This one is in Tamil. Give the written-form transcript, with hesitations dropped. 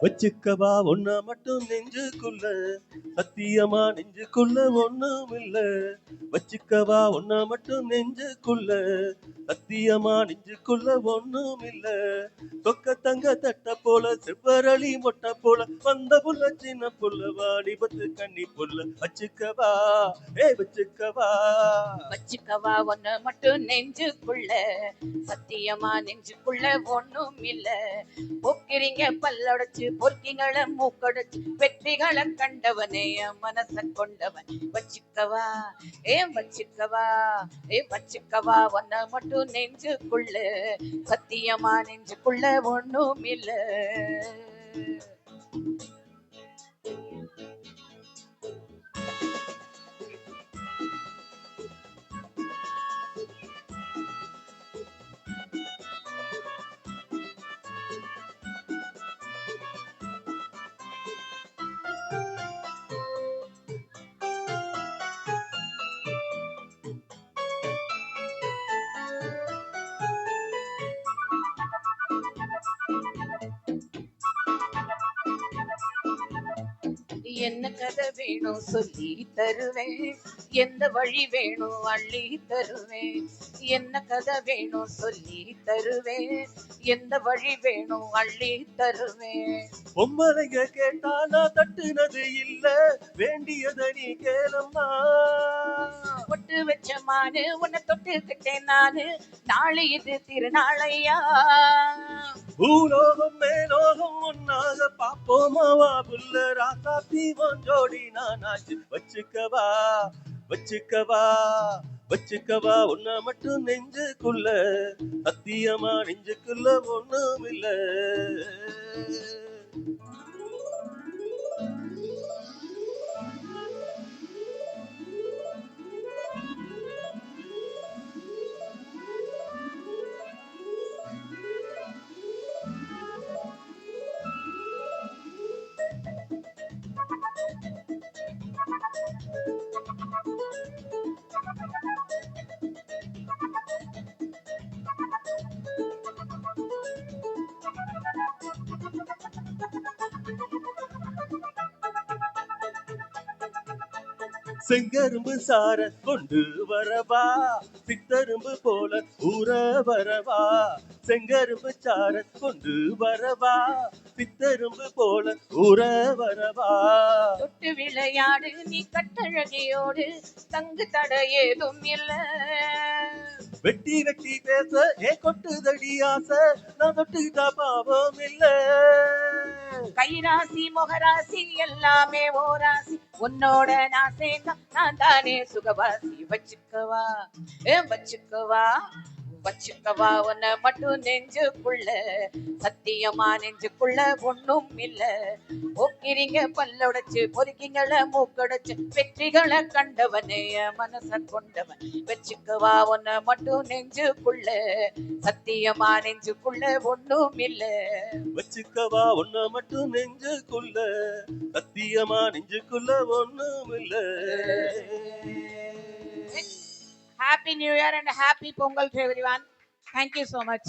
வச்சுக்கவா ஒன்ன மட்டும் நெஞ்சுக்குள்ள, சத்தியமா நெஞ்சுக்குள்ள ஒண்ணும் இல்ல. வச்சுக்கவா ஒன்ன மட்டும் நெஞ்சுக்குள்ள, சத்தியமா நெஞ்சுக்குள்ள ஒண்ணும் இல்ல. சொக்க தங்க தட்ட போல செவ்வரளி மொட்டை போல வந்த புள்ள சின்ன புள்ள வாலிபத்து கண்ணி புள்ள. வச்சுக்கவா வச்சுக்கவா வச்சுக்கவா ஒன்ன மட்டும் நெஞ்சுக்குள்ள, சத்தியமா நெஞ்சுக்குள்ள ஒண்ணும் இல்ல. போக்கிறீங்க பல்லொடைச்சு பொறுக்கிங்கள மூக்கொடைச்சு வெற்றிகளை கண்டவனே மனச கொண்டவன். வச்சுக்கவா வச்சுக்கவா வச்சுக்கவா ஒன்ன மட்டும் நெஞ்சுக்குள்ள, சத்தியமா நெஞ்சுக்குள்ள ஒண்ணும் இல்ல. என்ன கதை வேணும் சொல்லி தருவேன், எந்த வழி வேணும் அள்ளி தருவேன். என்ன கதை வேணும் சொல்லி தருவேன், எந்த வழி வேணும் அள்ளி தருவேன். பொம்மலைங்க கேட்டா நான் தட்டுனது இல்ல, வேண்டியத நீ கேளம்மா. பொட்டு வச்ச மானு உன்னை தொட்டுக்கிட்டேன் நானு, நாளை இது திருநாளையா. பூலோகம் மேலோகம் ஒன்னாக பாப்போமாவா புல்ல ராசாத்தி ஜோடி நானாச்சு. வச்சுக்கவா வச்சுக்கவா வச்சுக்கவா ஒன்ன மட்டும் நெஞ்சுக்குள்ள, சத்தியமா நெஞ்சுக்குள்ள ஒண்ணும் இல்ல. செங்கரும்பு சார கொண்டு வரவா, சித்தரும்பு போல ஊற வரவா. செங்கரும்பு சார கொண்டு வரவா, சித்தரும்பு போல ஊற வரவா. தொட்டு விளையாடு நீ கட்டழகையோடு, தங்கு தட ஏதும் இல்ல. வெட்டி வெட்டி பேச கொட்டுதடி ஆசை, நான் தொட்டுக்கிட்டா பாவம் இல்ல. கைராசி முகராசி எல்லாமே ஓராசி, உன்னோட நான் சேர்ந்தா நான் தானே சுகவாசி. வச்சுக்கவா வச்சுக்கவா வச்சுக்கவா உன்னை மட்டும் நெஞ்சுக்குள்ள, சத்தியமா நெஞ்சுக்குள்ள ஒண்ணும் இல்ல. போக்கிறீங்க பல்லொடைச்சு பொறுக்கிங்கள மூக்கொடைச்சு வெற்றிகளை கண்டவனே மனச கொண்டவன். வச்சுக்கவா உன்னை மட்டும் நெஞ்சுக்குள்ள, சத்தியமா நெஞ்சுக்குள்ள ஒண்ணும் இல்ல. வச்சுக்கவா ஒன்ன மட்டும் நெஞ்சுக்குள்ள, சத்தியமா நெஞ்சுக்குள்ள ஒண்ணும் இல்ல. Happy New Year and happy Pongal to everyone. Thank you so much.